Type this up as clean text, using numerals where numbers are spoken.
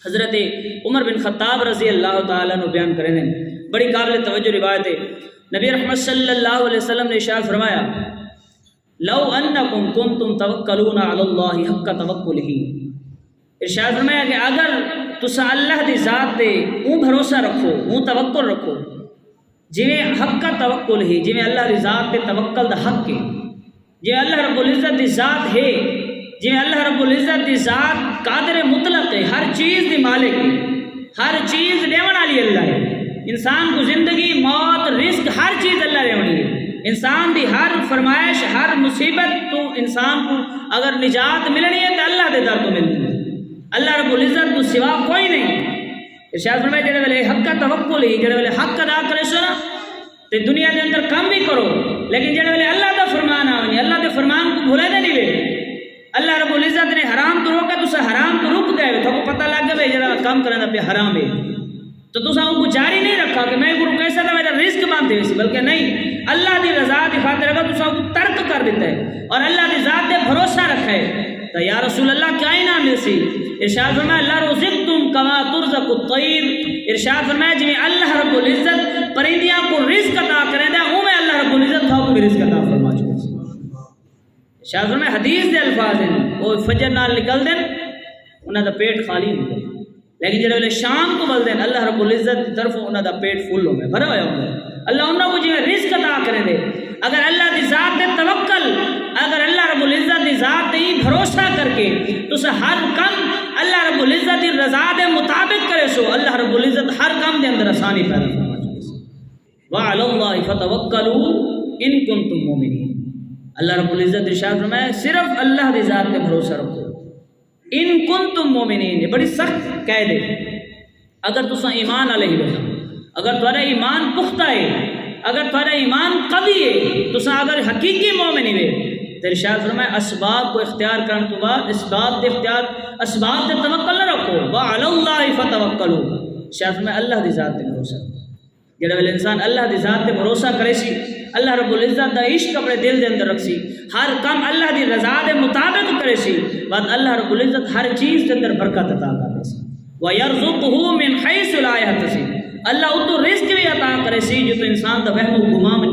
حضرت عمر بن خطاب رضی اللہ تعالیٰ عنہ بیان کریں ہیں، بڑی قابل توجہ روایت ہے۔ نبی رحمت صلی اللہ علیہ وسلم نے ارشاد فرمایا لو انکم کنتم توکلون علی اللہ حق توکلہ، ارشاد فرمایا کہ اگر تسا اللہ دی ذات تے اون بھروسہ رکھو، اون توکل رکھو جویں حق کا توکل ہے، جویں اللہ دی ذات تے توکل دا حق ہے، جویں اللہ رب العزت دی ذات ہے، جویں اللہ رب العزت دی ذات قادر مطلق ہے، ہر چیز دی مالک ہے، ہر چیز دیون والی اللہ ہے، انسان کو زندگی موت رزق ہر چیز اللہ دیونی ہے، انسان دی ہر فرمائش ہر مصیبت تو انسان کو اگر نجات ملنی ہے تو اللہ دے در تو ملنی ہے، اللہ رب العزت تو سوا کوئی نہیں۔ ارشاد فرمایا جڑے ویلے حق کا توکل ہی، جڑے ویلے حق ادا کرے سو نا تے دنیا دے اندر کم بھی کرو، لیکن جڑے ویلے اللہ دا فرمان آونی، اللہ دے فرمان کو بھولے نہیں وے، اللہ رب العزت نے حرام تو روکا، تسا حرام تو رک گئے، تو کو پتہ لگ گیا جڑا کام کرنا پہ حرام ہے، تو تسا ان کو جاری نہیں رکھا کہ میں گرو کیسا تھا میرا رزق باندھے ہوئی سی، بلکہ نہیں، اللہ دی رضا دی خاطر اگر تسا کو ترک کر دیتا ہے اور اللہ دی ذات دے بھروسہ رکھا ہے تو یا رسول اللہ کیا ہی نام سی۔ ارشاد فرمایا اللہ رزقتم کما ترزق الطیر، ارشاد فرمایا جی اللہ رب العزت پرندیاں کو رزق عطا کرے دے او میں اللہ رب العزت تھا کو بھی رزق عطا فرما چکے۔ ارشاد فرمایا حدیث دے الفاظ ہیں وہ فجر نال نکل دیں انہاں دا پیٹ خالی ہو گیا، لیکن جڑے شام کو بل دیں اللہ رب العزت کی طرف انہاں دا پیٹ فل ہو گیا، بھرا ہوا ہو گیا، اللہ انہاں کو جو رزق عطا کرے دے۔ اگر اللہ دی ذات دے توکل، اگر اللہ رب العزت دی ذات تے بھروسہ کر کے تو ہر کم اللہ رب العزت دی رضا دے مطابق کرے سو اللہ رب العزت ہر کام دے اندر آسانی پیدا فرما چکے۔ وعلی اللہ فتوکلوا ان کنتم مؤمنین، اللہ رب العزت ارشاد فرمایا صرف اللہ دی ذات تے بھروسہ رکھو ان کنتم مؤمنین، یہ بڑی سخت قید ہے۔ اگر تسا ایمان علیہ ہو، اگر تمہارا ایمان پختہ ہے، اگر تمہارا ایمان قوی ہے، تسا اگر حقیقی مومن ہے تو ارشاد فرمایا اسباب کو اختیار کرنے تو بعد اسباب دے اختیار اسباب دے توکل نہ رکھو، وعلی اللہ فتوکلوا، ارشاد فرمایا اللہ دی ذات تے بھروسہ۔ جڑا ویل انسان اللہ دی ذات تے بھروسہ کرے سی، اللہ رب العزت دا عشق اپنے دل دے اندر رکھ سی، ہر کام اللہ دی رضا دے مطابق کرے سی، بعد اللہ رب العزت ہر چیز کے اندر برکت عطا کرے سی، وَيَرْزُقْهُ مِنْ حَيْثُ لَا يَحْتَسِبُ، اللہ اتو رزق بھی عطا کرے سی جو تو انسان دا وہم و گمان